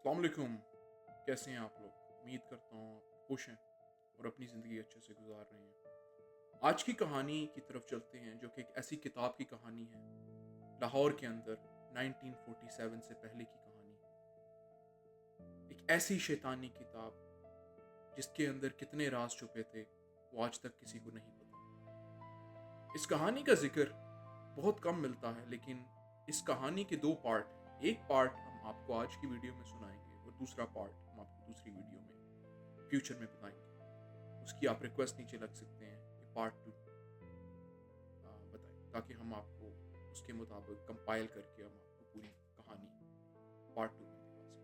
अस्सलाम वालेकुम। कैसे हैं आप लोग? उम्मीद करता हूँ आप खुश हैं और अपनी ज़िंदगी अच्छे से गुजार रहे हैं। आज की कहानी की तरफ चलते हैं जो कि एक ऐसी किताब की कहानी है, लाहौर के अंदर 1947 से पहले की कहानी। एक ऐसी शैतानी किताब जिसके अंदर कितने राज छुपे थे वो आज तक किसी को नहीं पता। इस कहानी का ज़िक्र बहुत कम मिलता है, लेकिन इस कहानी के 2 पार्ट हैं। एक पार्ट हम आपको आज की वीडियो में सुनाएँगे और दूसरा पार्ट हम आपको दूसरी वीडियो में फ्यूचर में बताएँगे। उसकी आप रिक्वेस्ट नीचे रख सकते हैं कि पार्ट 2 बताएँ, ताकि हम आपको उसके मुताबिक कंपाइल करके हम आपको पूरी कहानी पार्ट 2 में दिखा सकें।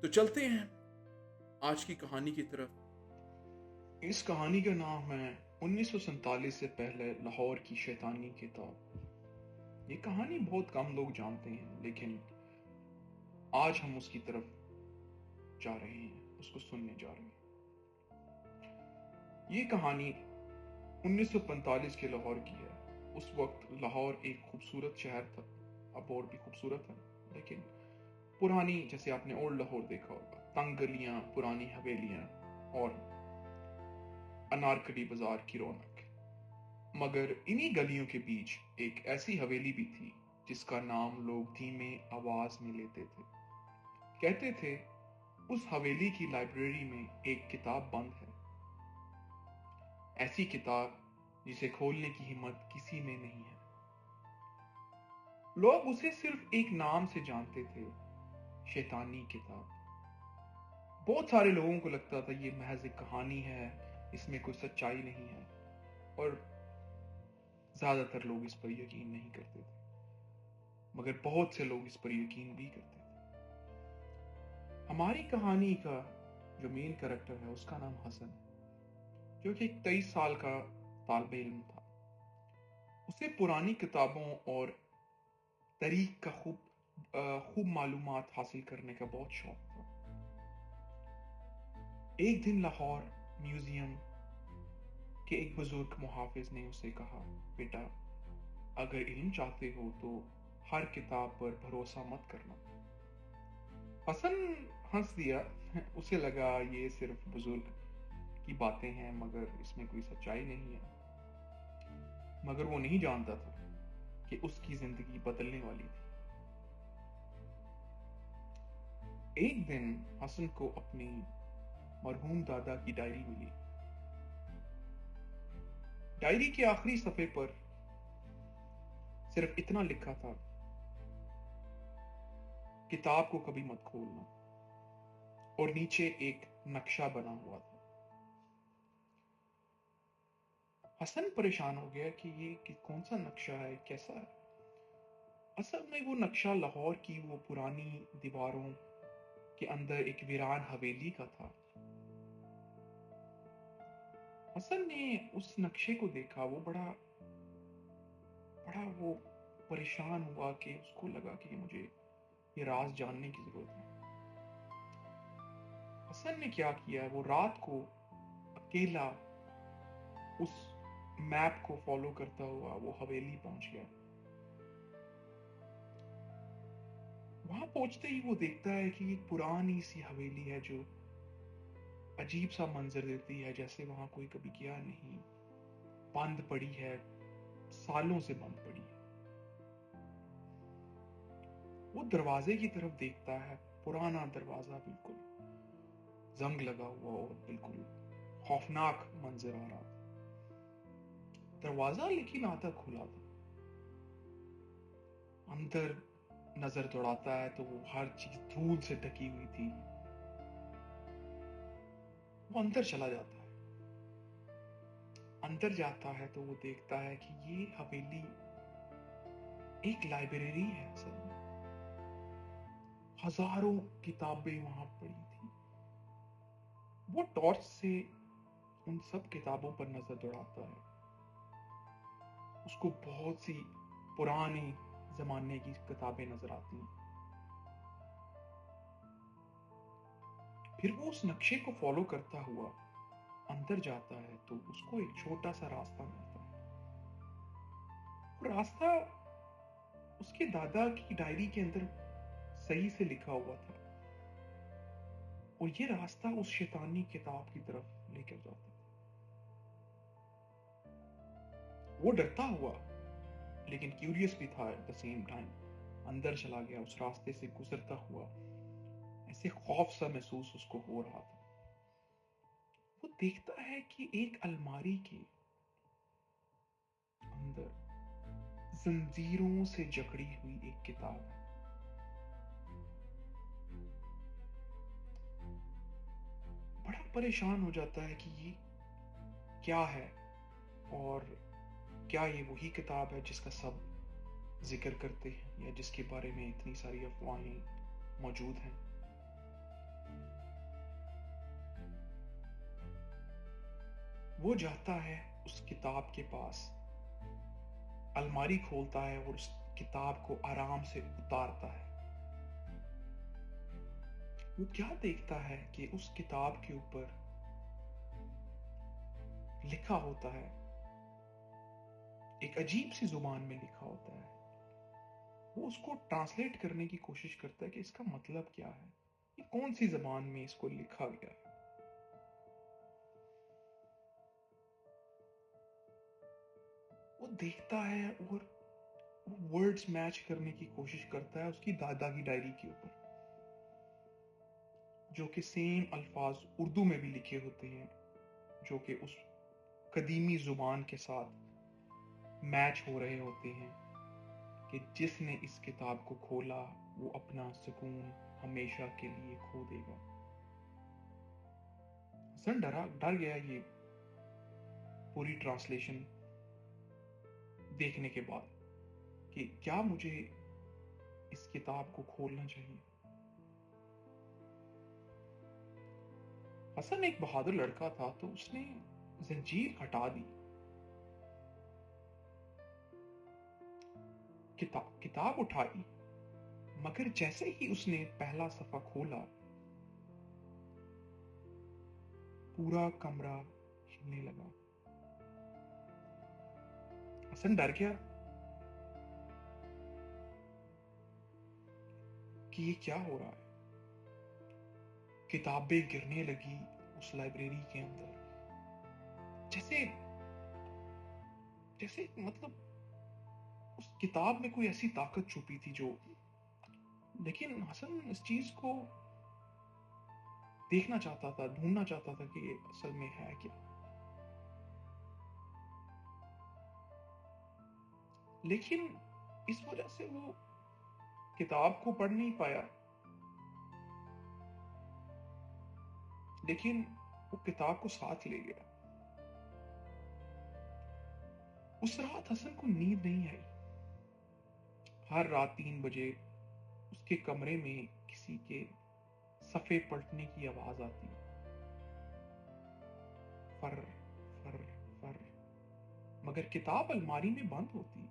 तो चलते हैं आज की कहानी की तरफ। इस कहानी का नाम है 1947 से पहले लाहौर की शैतानी किताब। ये कहानी बहुत कम लोग जानते हैं, लेकिन आज हम उसकी तरफ जा रहे हैं, उसको सुनने जा रहे हैं। ये कहानी 1945 के लाहौर की है। उस वक्त लाहौर एक खूबसूरत शहर था, अब और भी खूबसूरत है, लेकिन पुरानी, जैसे आपने ओल्ड लाहौर देखा होगा, तंग गलियां, पुरानी हवेलियां और अनारकली बाजार की रौनक। मगर इन्हीं गलियों के बीच एक ऐसी हवेली भी थी जिसका नाम लोग धीमे आवाज में लेते थे। कहते थे उस हवेली की लाइब्रेरी में एक किताब बंद है, ऐसी किताब जिसे खोलने की हिम्मत किसी में नहीं है। लोग उसे सिर्फ एक नाम से जानते थे, शैतानी किताब। बहुत सारे लोगों को लगता था ये महज एक कहानी है, इसमें कोई सच्चाई नहीं है, और ज्यादातर लोग इस पर यकीन नहीं करते थे, मगर बहुत से लोग इस पर यकीन भी करते थे। हमारी कहानी का जो मेन कैरेक्टर है उसका नाम हसन है, जो कि एक 23 साल का तालिब इल्म था। उसे पुरानी किताबों और तारीख का खूब मालूमात हासिल करने का बहुत शौक था। एक दिन लाहौर म्यूजियम के एक बुजुर्ग मुहाफिज ने उसे कहा, बेटा, अगर इल्म चाहते हो तो हर किताब पर भरोसा मत करना। हसन हंस दिया। उसे लगा ये सिर्फ बुजुर्ग की बातें हैं, मगर इसमें कोई सच्चाई नहीं है। मगर वो नहीं जानता था कि उसकी जिंदगी बदलने वाली थी। एक दिन हसन को अपनी मरहूम दादा की डायरी मिली। डायरी के आखिरी सफे पर सिर्फ इतना लिखा था, किताब को कभी मत खोलना, और नीचे एक नक्शा बना हुआ था। हसन परेशान हो गया कि ये कौन सा नक्शा है, कैसा है। असल में वो नक्शा लाहौर की वो पुरानी दीवारों के अंदर एक वीरान हवेली का था। हसन ने उस नक्शे को देखा, वो बड़ा बड़ा वो परेशान हुआ कि उसको लगा कि मुझे ये राज जानने की जरूरत है। हसन ने क्या किया, वो रात को अकेला उस मैप को फॉलो करता हुआ वो हवेली पहुंच गया। वहां पहुंचते ही वो देखता है कि एक पुरानी सी हवेली है जो अजीब सा मंजर देती है, जैसे वहां कोई कभी गया नहीं, बंद पड़ी है, सालों से बंद पड़ी है। वो दरवाजे की तरफ देखता है, पुराना दरवाजा, बिल्कुल जंग लगा हुआ और बिल्कुल खौफनाक मंजर आ रहा था। दरवाजा लेकिन आधा खुला था। अंदर नजर दौड़ाता है तो वो हर चीज धूल से ढकी हुई थी। वो अंदर चला जाता है। अंदर जाता है तो वो देखता है कि ये हवेली एक लाइब्रेरी है। असल में हजारों किताबें वहां पड़ी थी। वो टॉर्च से उन सब किताबों पर नजर दौड़ाता है। उसको बहुत सी पुरानी जमाने की किताबें नजर आती हैं। फिर वो उस नक्शे को फॉलो करता हुआ अंदर जाता है तो उसको एक छोटा सा रास्ता मिलता है। वो रास्ता उसके दादा की डायरी के अंदर सही से लिखा हुआ था, और ये रास्ता उस शैतानी किताब की तरफ लेकर जाता था। वो डरता हुआ लेकिन क्यूरियस भी था एट द सेम टाइम, अंदर चला गया, उस रास्ते से गुजरता हुआ। ऐसे खौफ सा महसूस उसको हो रहा था। वो देखता है कि एक अलमारी के अंदर जंजीरों से जकड़ी हुई एक किताब है। बड़ा परेशान हो जाता है कि ये क्या है, और क्या ये वही किताब है जिसका सब जिक्र करते हैं, या जिसके बारे में इतनी सारी अफवाहें मौजूद हैं। वो जाता है उस किताब के पास, अलमारी खोलता है और उस किताब को आराम से उतारता है। वो क्या देखता है कि उस किताब के ऊपर लिखा होता है, एक अजीब सी जुबान में लिखा होता है। वो उसको ट्रांसलेट करने की कोशिश करता है कि इसका मतलब क्या है, ये कौन सी जबान में इसको लिखा गया है। वो देखता है और वर्ड्स मैच करने की कोशिश करता है उसकी दादा की डायरी के ऊपर, जो कि सेम अल्फाज उर्दू में भी लिखे होते हैं, जो कि उस कदीमी जुबान के साथ मैच हो रहे होते हैं कि जिसने इस किताब को खोला वो अपना सुकून हमेशा के लिए खो देगा। हसन डर गया ये पूरी ट्रांसलेशन देखने के बाद कि क्या मुझे इस किताब को खोलना चाहिए। हसन एक बहादुर लड़का था, तो उसने जंजीर हटा दी, किताब उठाई, मगर जैसे ही उसने पहला सफा खोला, पूरा कमरा हिलने लगा। हसन डर गया कि ये क्या हो रहा है। किताबें गिरने लगी उस लाइब्रेरी के अंदर, जैसे जैसे मतलब उस किताब में कोई ऐसी ताकत छुपी थी जो, लेकिन हसन इस चीज को देखना चाहता था, ढूंढना चाहता था कि ये असल में है क्या। लेकिन इस वजह से वो किताब को पढ़ नहीं पाया, लेकिन वो किताब को साथ ले गया। उस रात हसन को नींद नहीं आई। हर रात 3 बजे उसके कमरे में किसी के सफ़े पलटने की आवाज आती, फर फर फर, मगर किताब अलमारी में बंद होती।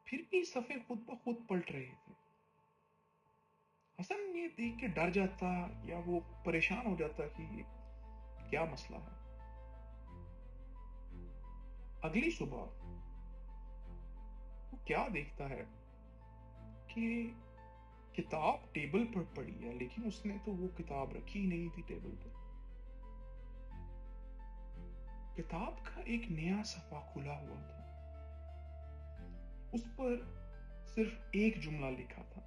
फिर भी सफ़े खुद ब खुद पलट रहे थे। हसन ये देख के डर जाता, या वो परेशान हो जाता कि ये क्या मसला है। अगली सुबह वो क्या देखता है कि किताब टेबल पर पड़ी है, लेकिन उसने तो वो किताब रखी ही नहीं थी टेबल पर। किताब का एक नया सफा खुला हुआ था, उस पर सिर्फ एक जुमला लिखा था,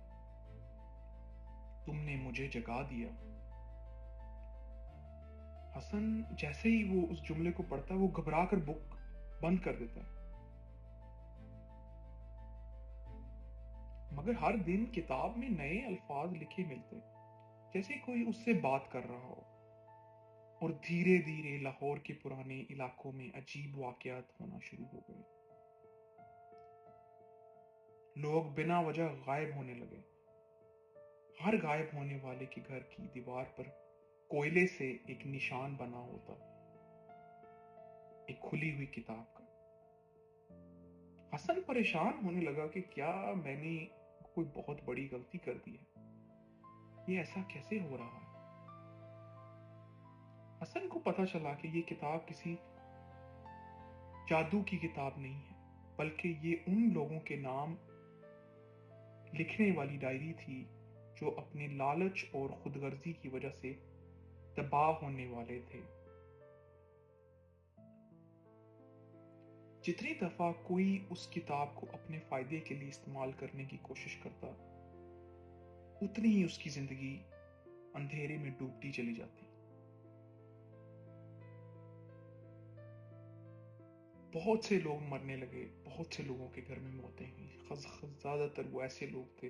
तुमने मुझे जगा दिया। हसन जैसे ही वो उस जुमले को पढ़ता है, वो घबरा कर बुक बंद कर देता है। मगर हर दिन किताब में नए अल्फाज लिखे मिलते, जैसे कोई उससे बात कर रहा हो। और धीरे धीरे लाहौर के पुराने इलाकों में अजीब वाकयात होना शुरू हो गए। लोग बिना वजह गायब होने लगे। हर गायब होने वाले के घर की दीवार पर कोयले से एक निशान बना होता, एक खुली हुई किताब का। हसन परेशान होने लगा कि क्या मैंने कोई बहुत बड़ी गलती कर दी है, ये ऐसा कैसे हो रहा है। हसन को पता चला कि ये किताब किसी जादू की किताब नहीं है, बल्कि ये उन लोगों के नाम لکھنے والی ڈائری تھی جو اپنے لالچ اور خود غرضی کی وجہ سے تباہ ہونے والے تھے۔ جتنی دفعہ کوئی اس کتاب کو اپنے فائدے کے لیے استعمال کرنے کی کوشش کرتا، اتنی ہی اس کی زندگی اندھیرے میں ڈوبتی چلی جاتی۔ بہت سے لوگ مرنے لگے، بہت سے لوگوں کے گھر میں موتیں ہوئی۔ زیادہ تر وہ ایسے لوگ تھے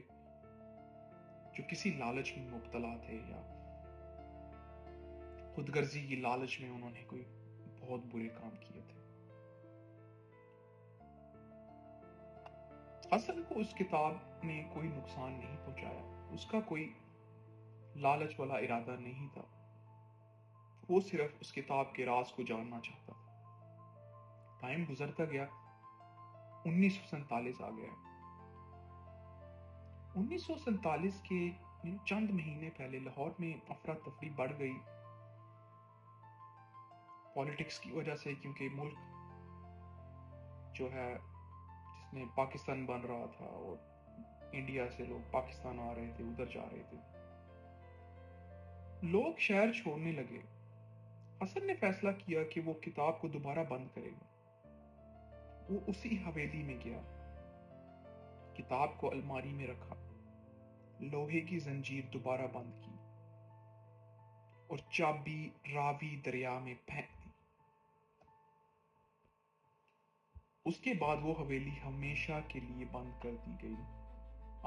جو کسی لالچ میں مبتلا تھے یا خود غرضی کی لالچ میں انہوں نے کوئی بہت برے کام کیے تھے۔ حسن کو اس کتاب نے کوئی نقصان نہیں پہنچایا، اس کا کوئی لالچ والا ارادہ نہیں تھا، وہ صرف اس کتاب کے راز کو جاننا چاہتا تھا۔ ٹائم گزرتا گیا، 1947 آ گیا۔ 1947 کے چند مہینے پہلے لاہور میں افراتفری بڑھ گئی پالیٹکس کی وجہ سے، کیونکہ ملک جو ہے جس میں پاکستان بن رہا تھا اور انڈیا سے لوگ پاکستان آ رہے تھے، ادھر جا رہے تھے، لوگ شہر چھوڑنے لگے۔ حسن نے فیصلہ کیا کہ وہ کتاب کو دوبارہ بند کرے گا۔ وہ اسی حویلی میں گیا، کتاب کو الماری میں رکھا، لوہے کی زنجیر دوبارہ بند کی اور چابی راوی دریا میں پھینک دی۔ اس کے بعد وہ حویلی ہمیشہ کے لیے بند کر دی گئی۔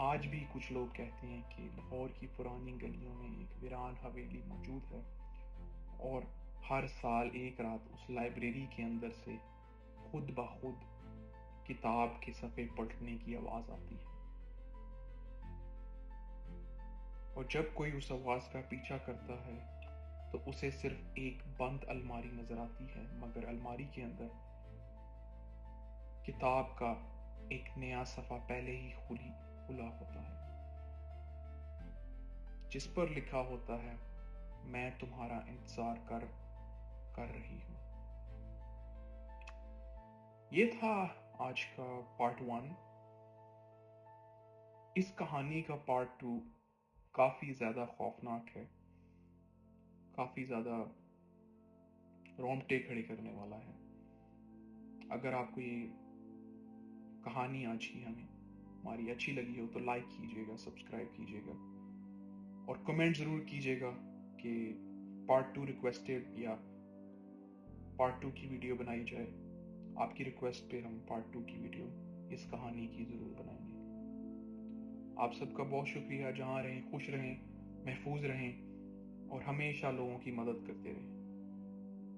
آج بھی کچھ لوگ کہتے ہیں کہ لاہور کی پرانی گلیوں میں ایک ویران حویلی موجود ہے اور ہر سال ایک رات اس لائبریری کے اندر سے خود بخود کتاب کے صفحے پلٹنے کی آواز آتی ہے، اور جب کوئی اس آواز کا پیچھا کرتا ہے تو اسے صرف ایک بند الماری نظر آتی ہے، مگر الماری کے اندر کتاب کا ایک نیا صفحہ پہلے ہی کھلا ہوتا ہے، جس پر لکھا ہوتا ہے، میں تمہارا انتظار کر رہی ہوں۔ یہ تھا آج کا پارٹ 1۔ اس کہانی کا پارٹ 2 کافی زیادہ خوفناک ہے، کافی زیادہ رونگٹے کھڑے کرنے والا ہے۔ اگر آپ کو یہ کہانی آج کی ہماری اچھی لگی ہو تو لائک کیجیے گا، سبسکرائب کیجیے گا اور کمنٹ ضرور کیجیے گا کہ پارٹ 2 ریکویسٹڈ یا پارٹ 2 کی ویڈیو بنائی جائے۔ آپ کی ریکویسٹ پہ ہم پارٹ 2 کی ویڈیو اس کہانی کی ضرور بنائیں گے۔ آپ سب کا بہت شکریہ۔ جہاں رہیں خوش رہیں، محفوظ رہیں اور ہمیشہ لوگوں کی مدد کرتے رہیں۔